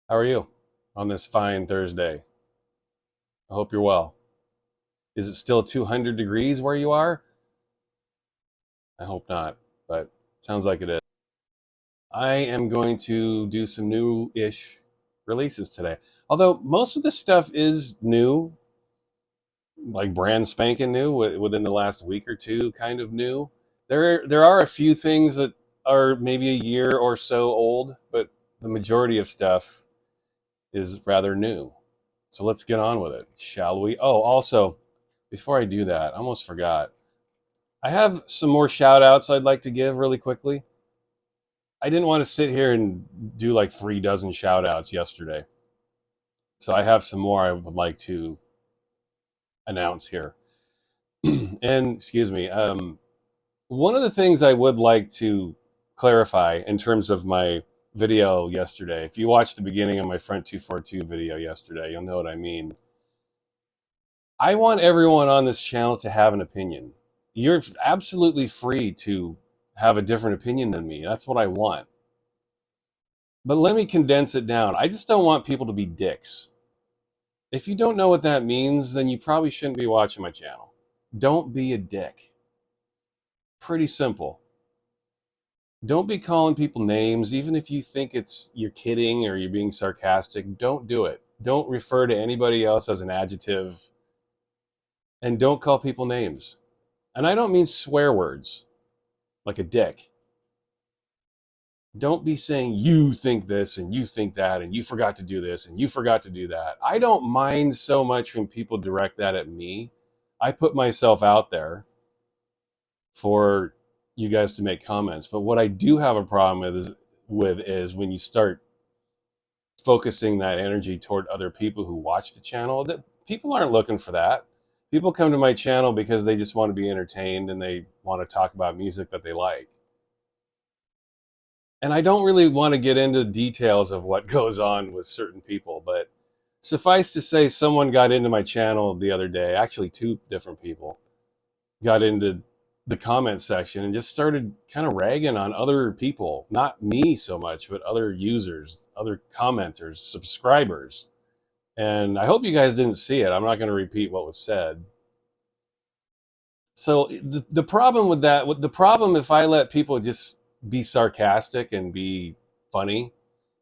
How are you on this fine Thursday? I hope you're well. Is it still 200 degrees where you are? I hope not, but sounds like it is. I am going to do some new-ish releases today. Although most of the stuff is new, like brand spanking new within the last week or two, kind of new. There are a few things that are maybe a year or so old, but the majority of stuff is rather new. So let's get on with it, shall we? Oh, also, before I do that, I almost forgot. I have some more shout outs I'd like to give really quickly. I didn't want to sit here and do like 3 dozen shout outs yesterday. So I have some more I would like to announce here. And excuse me, one of the things I would like to clarify in terms of my video yesterday, if you watched the beginning of my Front 242 video yesterday, you'll know what I mean. I want everyone on this channel to have an opinion. You're absolutely free to have a different opinion than me. That's what I want. But let me condense it down. I just don't want people to be dicks. If you don't know what that means, then you probably shouldn't be watching my channel. Don't be a dick. Pretty simple. Don't be calling people names, even if you think you're kidding or you're being sarcastic. Don't do it. Don't refer to anybody else as an adjective, and don't call people names. And I don't mean swear words, like a dick. Don't be saying you think this and you think that and you forgot to do this and you forgot to do that. I don't mind so much when people direct that at me. I put myself out there for you guys to make comments. But what I do have a problem with is when you start focusing that energy toward other people who watch the channel. That people aren't looking for that. People come to my channel because they just want to be entertained and they want to talk about music that they like. And I don't really want to get into details of what goes on with certain people, but suffice to say, someone got into my channel the other day, actually two different people got into the comment section and just started kind of ragging on other people, not me so much, but other users, other commenters, subscribers. And I hope you guys didn't see it. I'm not going to repeat what was said. So the problem with that, the problem if I let people just be sarcastic and be funny,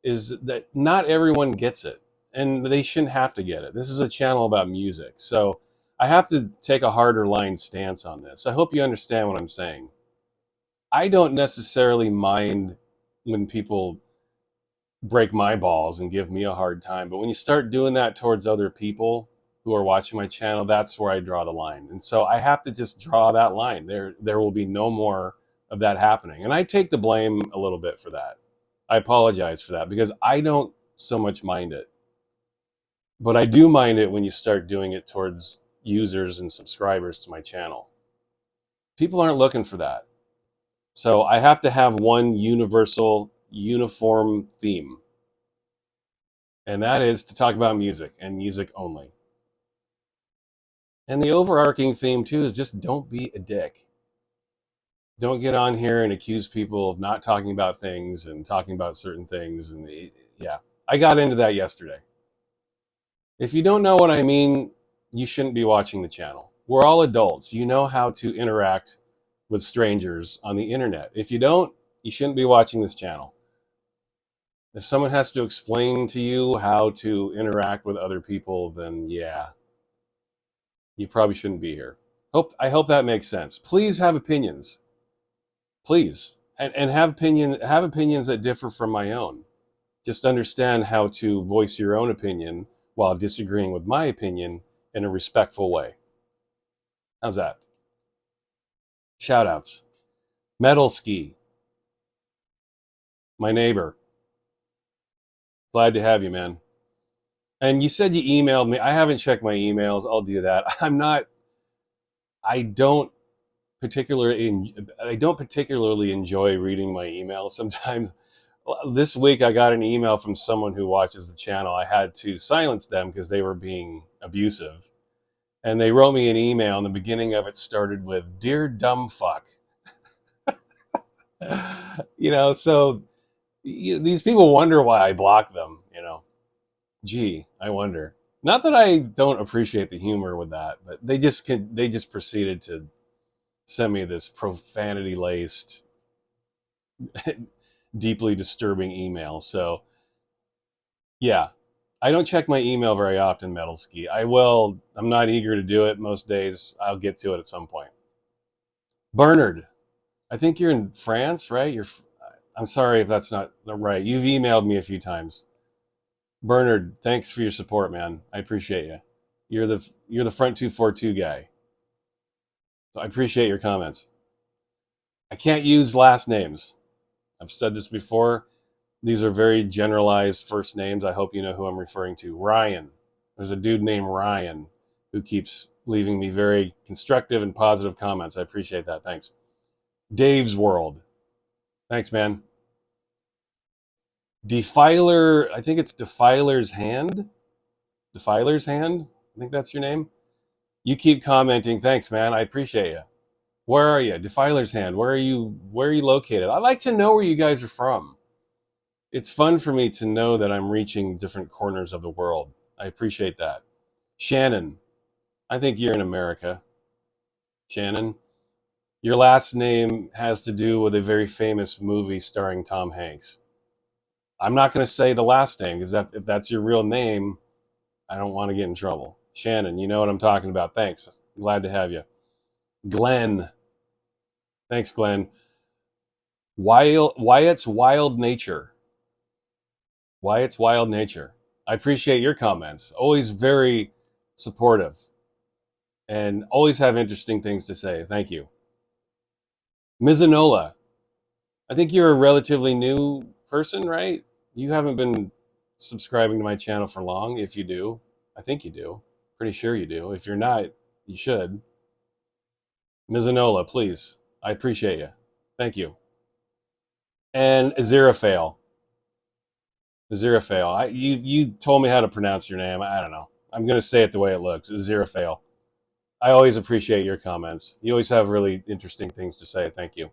is that not everyone gets it, and they shouldn't have to get it. This is a channel about music, so I have to take a harder line stance on this. I hope you understand what I'm saying. I don't necessarily mind when people break my balls and give me a hard time, but when you start doing that towards other people who are watching my channel, that's where I draw the line. And so I have to just draw that line. There will be no more of that happening. And I take the blame a little bit for that. I apologize for that because I don't so much mind it. But I do mind it when you start doing it towards users and subscribers to my channel. People aren't looking for that. So I have to have one universal, uniform theme. And that is to talk about music and music only. And the overarching theme too is just don't be a dick. Don't get on here and accuse people of not talking about things and talking about certain things. And yeah, I got into that yesterday. If you don't know what I mean, you shouldn't be watching the channel. We're all adults. You know how to interact with strangers on the internet. If you don't, you shouldn't be watching this channel. If someone has to explain to you how to interact with other people, then yeah, you probably shouldn't be here. I hope that makes sense. Please have opinions. Please. And have opinions that differ from my own. Just understand how to voice your own opinion while disagreeing with my opinion in a respectful way. How's that? Shout outs. Metal Ski. My neighbor. Glad to have you, man. And you said you emailed me. I haven't checked my emails. I'll do that. I don't particularly enjoy reading my emails. Sometimes this week I got an email from someone who watches the channel. I had to silence them because they were being abusive. And they wrote me an email, and the beginning of it started with, "Dear dumb fuck." So these people wonder why I block them, Gee, I wonder. Not that I don't appreciate the humor with that, but they just proceeded to send me this profanity laced, deeply disturbing email. So yeah, I don't check my email very often, Metal Ski. I will. I'm not eager to do it most days. I'll get to it at some point. Bernard, I think you're in France, right? I'm sorry if that's not right. You've emailed me a few times. Bernard, thanks for your support, man. I appreciate you. You're the front 242 guy. So I appreciate your comments. I can't use last names. I've said this before. These are very generalized first names. I hope you know who I'm referring to. Ryan. There's a dude named Ryan who keeps leaving me very constructive and positive comments. I appreciate that. Thanks. Dave's World. Thanks, man. Defiler, I think it's Defiler's Hand. Defiler's Hand? I think that's your name. You keep commenting. Thanks, man. I appreciate you. Where are you? Defiler's Hand. Where are you located? I like to know where you guys are from. It's fun for me to know that I'm reaching different corners of the world. I appreciate that. Shannon, I think you're in America. Shannon, your last name has to do with a very famous movie starring Tom Hanks. I'm not going to say the last name because if that's your real name, I don't want to get in trouble. Shannon, you know what I'm talking about. Thanks. Glad to have you. Glenn. Thanks, Glenn. Wyatt's Wild Nature. Wyatt's Wild Nature. I appreciate your comments. Always very supportive and always have interesting things to say. Thank you. Mizunola. I think you're a relatively new person, right? You haven't been subscribing to my channel for long. If you do, I think you do. Pretty sure you do. If you're not, you should. Mizunola, please. I appreciate you. Thank you. And Aziraphale. Aziraphale. You told me how to pronounce your name. I don't know. I'm going to say it the way it looks. Aziraphale. I always appreciate your comments. You always have really interesting things to say. Thank you.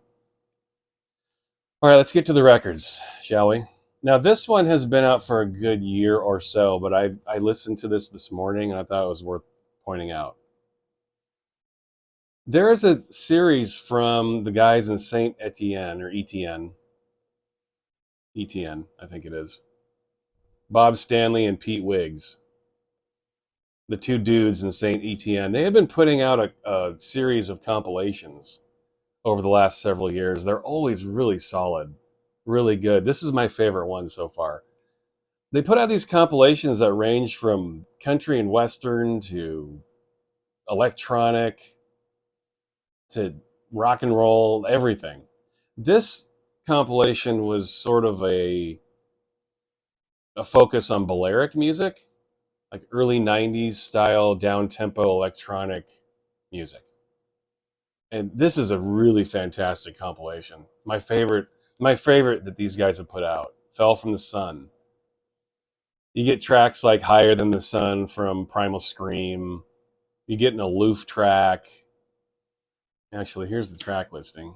All right, let's get to the records, shall we? Now, this one has been out for a good year or so, but I listened to this morning and I thought it was worth pointing out. There is a series from the guys in Saint Etienne, or Etienne. Etienne, I think it is. Bob Stanley and Pete Wiggs, the two dudes in Saint Etienne. They have been putting out a series of compilations over the last several years. They're always really solid, really good. This is my favorite one so far. They put out these compilations that range from country and western to electronic to rock and roll, everything. This compilation was sort of a focus on Balearic music, like early 90s style down tempo electronic music. And this is a really fantastic compilation. My favorite that these guys have put out. Fell from the Sun. You get tracks like Higher Than the Sun from Primal Scream. You get an Aloof track. Actually, here's the track listing.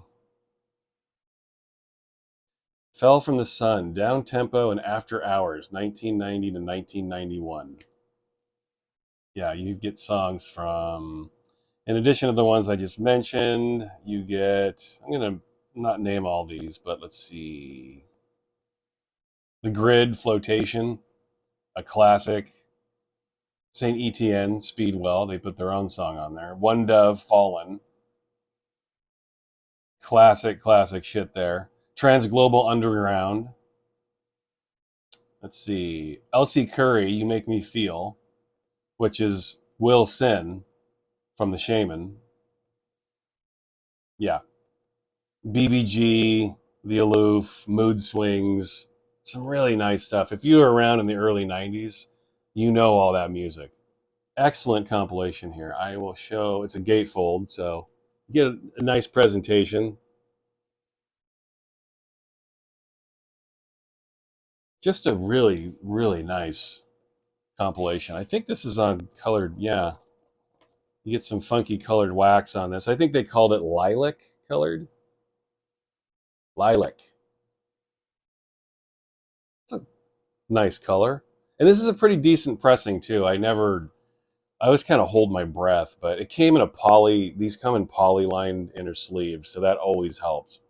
Fell from the Sun, Down Tempo and After Hours, 1990 to 1991. Yeah, you get songs from, in addition to the ones I just mentioned, you get, I'm going to not name all these, but let's see. The Grid, Flotation, a classic. St. Etienne, Speedwell, they put their own song on there. One Dove, Fallen. Classic shit there. Transglobal Underground. Let's see. Elsie Curry, You Make Me Feel, which is Will Sin from The Shaman. Yeah. BBG, The Aloof, Mood Swings, some really nice stuff. If you were around in the early 90s, you know all that music. Excellent compilation here. I will show, it's a gatefold, so you get a nice presentation. Just a really, really nice compilation. I think this is on colored, yeah. You get some funky colored wax on this. I think they called it lilac colored. Lilac. It's a nice color. And this is a pretty decent pressing too. I always kind of hold my breath, but it came in a poly, these come in poly lined inner sleeves, so that always helps.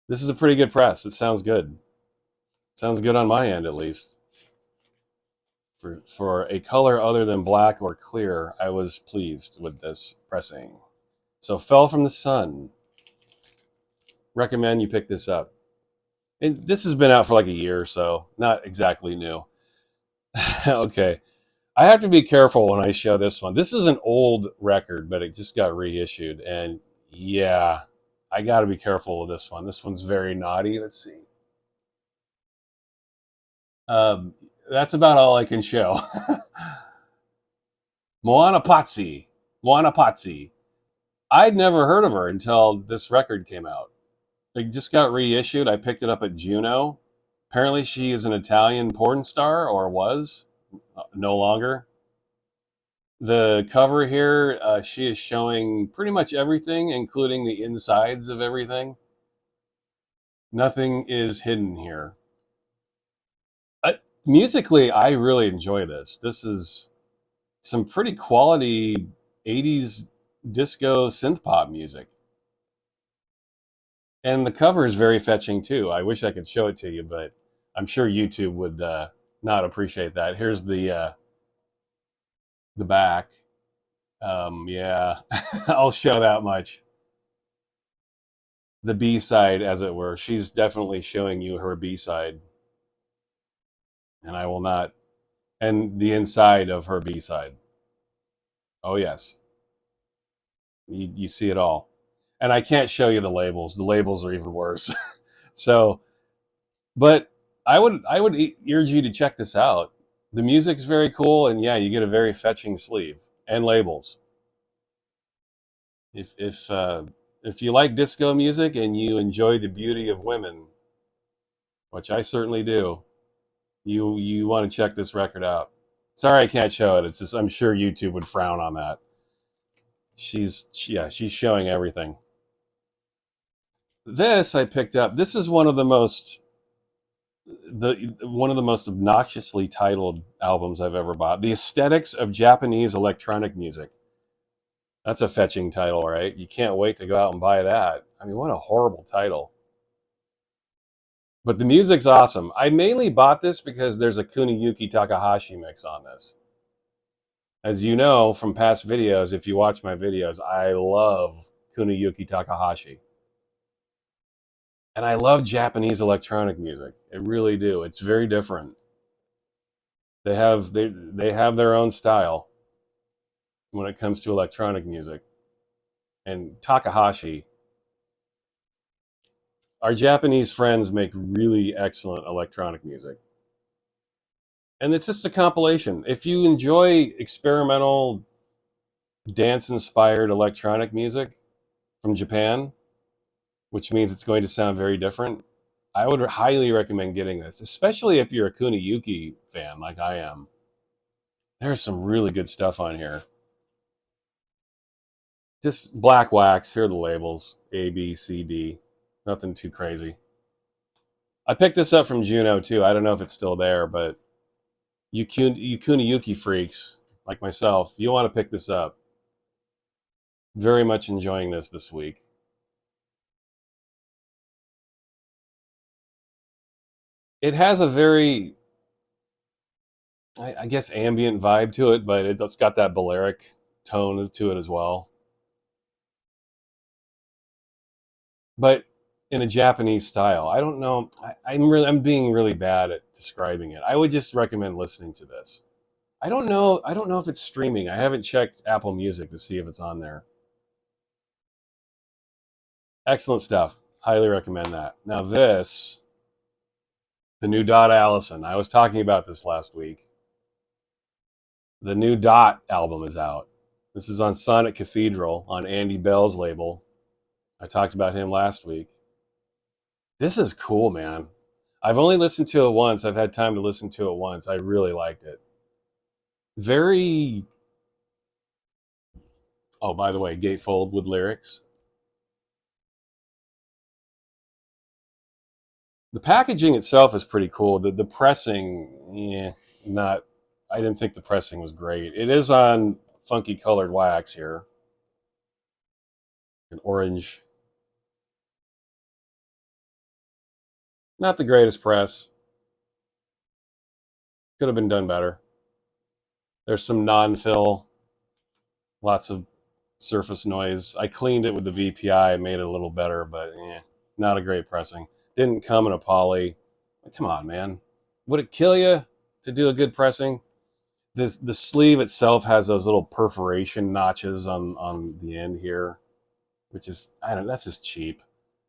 This is a pretty good press. It sounds good. Sounds good on my end, at least. For a color other than black or clear, I was pleased with this pressing. So Fell from the Sun. Recommend you pick this up. And this has been out for like a year or so. Not exactly new. Okay. I have to be careful when I show this one. This is an old record, but it just got reissued. And yeah, I got to be careful with this one. This one's very naughty. Let's see. Um, that's about all I can show. Moana Pozzi. Moana Pozzi. I'd never heard of her until this record came out. It just got reissued. I picked it up at Juno. Apparently, she is an Italian porn star, or was, no longer. The cover here, she is showing pretty much everything, including the insides of everything. Nothing is hidden here. Uh, Musically, I really enjoy this. This is some pretty quality 80s disco synth pop music. And the cover is very fetching too. I wish I could show it to you, but I'm sure YouTube would not appreciate that. Here's the back. Yeah, I'll show that much. The B side, as it were. She's definitely showing you her B side, and I will not. And the inside of her B side. Oh yes, you see it all. And I can't show you the labels. The labels are even worse. So, but I would urge you to check this out. The music's very cool, and yeah, you get a very fetching sleeve and labels. If you like disco music and you enjoy the beauty of women, which I certainly do, you want to check this record out. Sorry, I can't show it. It's just I'm sure YouTube would frown on that. She's showing everything. This I picked up. This is one of the most obnoxiously titled albums I've ever bought. The Aesthetics of Japanese Electronic Music. That's a fetching title, right? You can't wait to go out and buy that. I mean, what a horrible title. But the music's awesome. I mainly bought this because there's a Kuniyuki Takahashi mix on this. As you know from past videos, if you watch my videos, I love Kuniyuki Takahashi. And I love Japanese electronic music. I really do. It's very different. They have their own style when it comes to electronic music. And Takahashi, our Japanese friends make really excellent electronic music. And it's just a compilation. If you enjoy experimental dance inspired electronic music from Japan, which means it's going to sound very different, I would highly recommend getting this, especially if you're a Kuniyuki fan like I am. There's some really good stuff on here. Just black wax. Here are the labels: A, B, C, D. Nothing too crazy. I picked this up from Juno too. I don't know if it's still there, but you Kuniyuki freaks like myself, you want to pick this up. Very much enjoying this week. It has a very, I guess, ambient vibe to it, but it's got that Balearic tone to it as well. But in a Japanese style. I don't know. I'm being really bad at describing it. I would just recommend listening to this. I don't know. I don't know if it's streaming. I haven't checked Apple Music to see if it's on there. Excellent stuff. Highly recommend that. Now this, the new Dot Allison. I was talking about this last week. The new Dot album is out. This is on Sonic Cathedral on Andy Bell's label. I talked about him last week. This is cool, man. I've only listened to it once. I've had time to listen to it once. I really liked it. Very, oh, by the way, gatefold with lyrics. The packaging itself is pretty cool. The pressing, not. I didn't think the pressing was great. It is on funky colored wax here, an orange. Not the greatest press. Could have been done better. There's some non-fill, lots of surface noise. I cleaned it with the VPI, made it a little better, but not a great pressing. Didn't come in a poly. Come on, man. Would it kill you to do a good pressing? The sleeve itself has those little perforation notches on the end here, which is, I don't know, that's just cheap.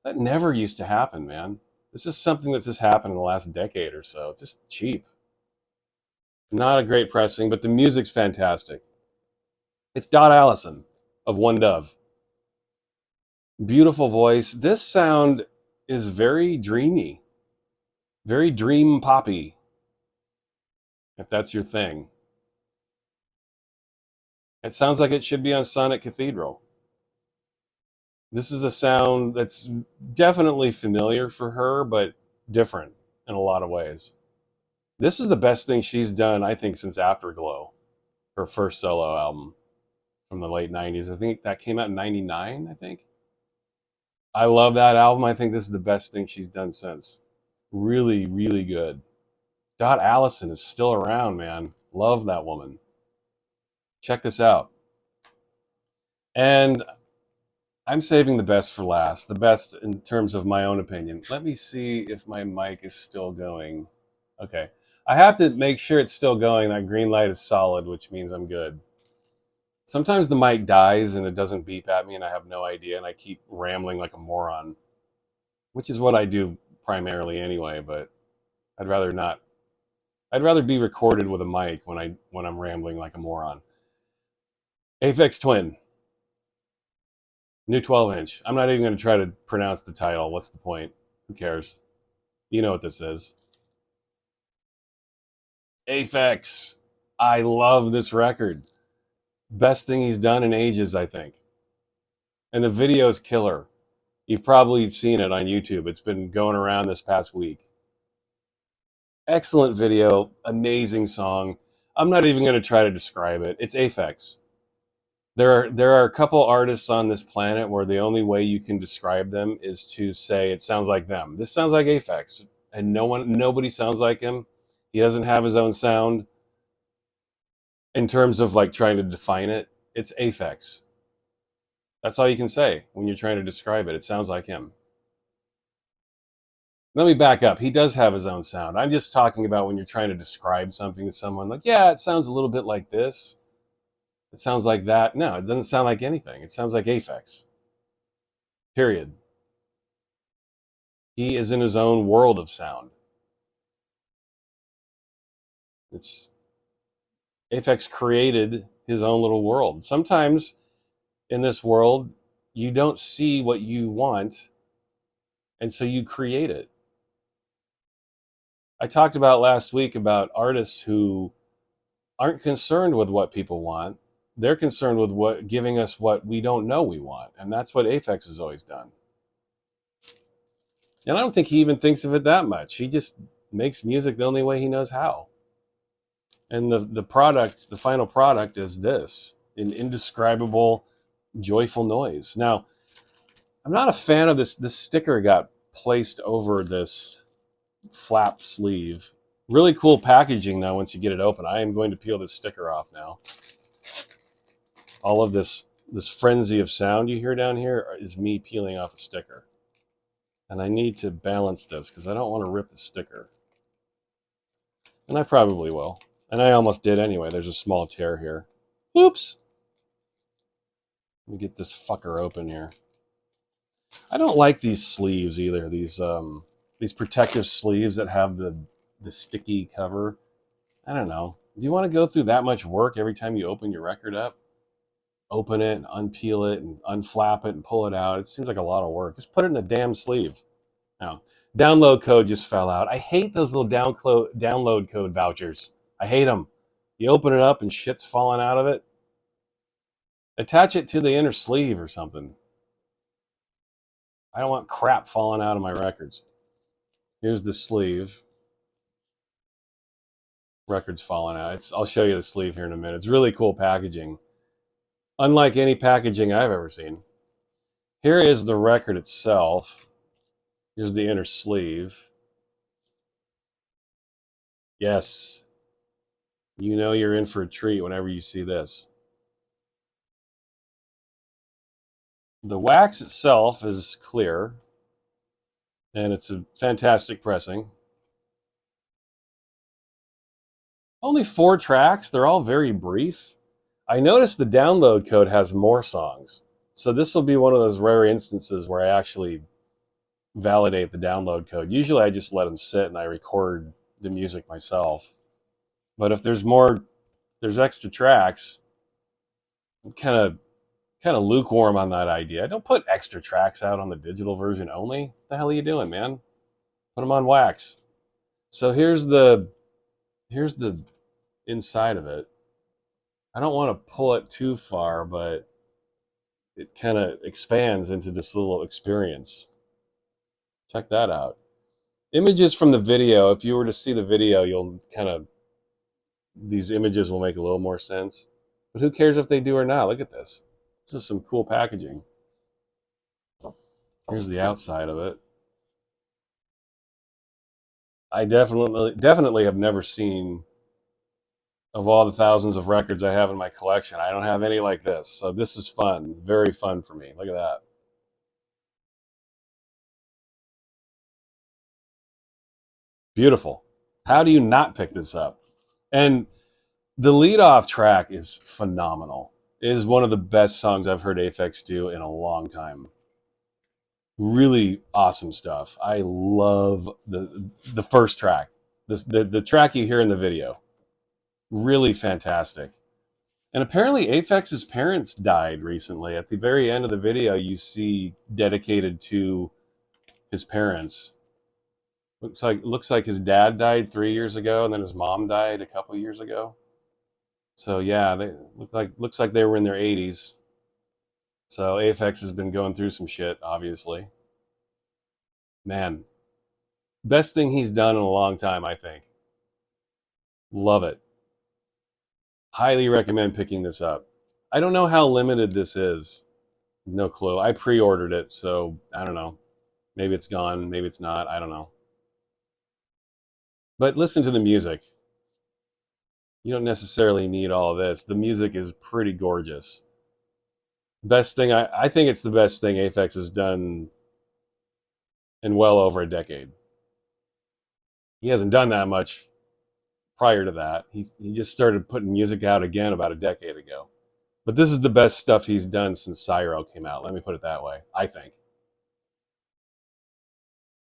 That never used to happen, man. This is something that's just happened in the last decade or so. It's just cheap. Not a great pressing, but the music's fantastic. It's Allison of One Dove. Beautiful voice. This sound is very dreamy, very dream poppy, if that's your thing. It sounds like it should be on Sonic Cathedral. This is a sound that's definitely familiar for her, but different in a lot of ways. This is the best thing she's done, I think, since Afterglow, her first solo album from the late 90s. I think that came out in 99, I think. I love that album. I think this is the best thing she's done since. Really, really good. Allison is still around, man. Love that woman. Check this out. And I'm saving the best for last. The best in terms of my own opinion. Let me see if my mic is still going. Okay. I have to make sure it's still going. That green light is solid, which means I'm good. Sometimes the mic dies and it doesn't beep at me and I have no idea and I keep rambling like a moron, which is what I do primarily anyway, but I'd rather not. I'd rather be recorded with a mic when I'm rambling like a moron. Aphex Twin, new 12-inch. I'm not even going to try to pronounce the title. What's the point? Who cares? You know what this is. Aphex. I love this record. Best thing he's done in ages, I think. And the video is killer. You've probably seen it on YouTube. It's been going around this past week. Excellent video, amazing song. I'm not even going to try to describe it. It's Aphex. There are a couple artists on this planet where the only way you can describe them is to say it sounds like them. This sounds like Aphex, and nobody sounds like him. He doesn't have his own sound. In terms of like trying to define it, it's Aphex. That's all you can say when you're trying to describe it. It sounds like him. Let me back up. He does have his own sound. I'm just talking about when you're trying to describe something to someone, like, yeah, it sounds a little bit like this. It sounds like that. No, it doesn't sound like anything. It sounds like Aphex. Period. He is in his own world of sound. It's Aphex created his own little world. Sometimes in this world, you don't see what you want, and so you create it. I talked about last week about artists who aren't concerned with what people want. They're concerned with giving us what we don't know we want, and that's what Aphex has always done. And I don't think he even thinks of it that much. He just makes music the only way he knows how. And the product, the final product, is this, an indescribable, joyful noise. Now, I'm not a fan of this. This sticker got placed over this flap sleeve. Really cool packaging, though, once you get it open. I am going to peel this sticker off now. All of this frenzy of sound you hear down here is me peeling off a sticker. And I need to balance this because I don't want to rip the sticker. And I probably will. And I almost did anyway. There's a small tear here. Oops. Let me get this fucker open here. I don't like these sleeves either. These protective sleeves that have the sticky cover. I don't know. Do you want to go through that much work every time you open your record up? Open it and unpeel it and unflap it and pull it out. It seems like a lot of work. Just put it in a damn sleeve. Now, download code just fell out. I hate those little download code vouchers. I hate them. You open it up and shit's falling out of it. Attach it to the inner sleeve or something. I don't want crap falling out of my records. Here's the sleeve. Record's falling out. I'll show you the sleeve here in a minute. It's really cool packaging. Unlike any packaging I've ever seen. Here is the record itself. Here's the inner sleeve. Yes, you know you're in for a treat whenever you see this. The wax itself is clear, and it's a fantastic pressing. Only 4 tracks. They're all very brief. I noticed the download code has more songs. So this will be one of those rare instances where I actually validate the download code. Usually I just let them sit and I record the music myself. But if there's extra tracks, I'm kind of lukewarm on that idea. Don't put extra tracks out on the digital version only. What the hell are you doing, man? Put them on wax. So here's the inside of it. I don't want to pull it too far, but it kind of expands into this little experience. Check that out. Images from the video, if you were to see the video, you'll these images will make a little more sense. But who cares if they do or not? Look at this. This is some cool packaging. Here's the outside of it. I definitely have never seen, of all the thousands of records I have in my collection, I don't have any like this. So this is fun, very fun for me. Look at that. Beautiful. How do you not pick this up? And the lead-off track is phenomenal. It is one of the best songs I've heard Aphex do in a long time. Really awesome stuff. I love the first track, the track you hear in the video. Really fantastic. And apparently Aphex's parents died recently. At the very end of the video, you see dedicated to his parents. Looks like his dad died 3 years ago, and then his mom died a couple years ago. So yeah, they looks like they were in their 80s. So Aphex has been going through some shit, obviously. Man, best thing he's done in a long time, I think. Love it. Highly recommend picking this up. I don't know how limited this is. No clue. I pre-ordered it, so I don't know. Maybe it's gone, maybe it's not. I don't know. But listen to the music. You don't necessarily need all of this. The music is pretty gorgeous. Best thing, I think it's the best thing Aphex has done in well over a decade. He hasn't done that much prior to that. He just started putting music out again about a decade ago. But this is the best stuff he's done since Cyro came out. Let me put it that way, I think.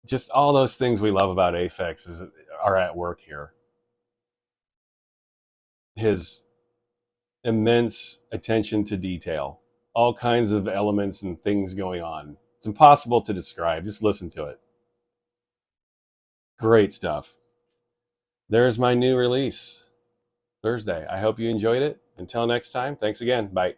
Just all those things we love about Aphex are at work here. His immense attention to detail, all kinds of elements and things going on. It's impossible to describe. Just listen to it. Great stuff. There's my new release, Thursday. I hope you enjoyed it. Until next time, thanks again. Bye.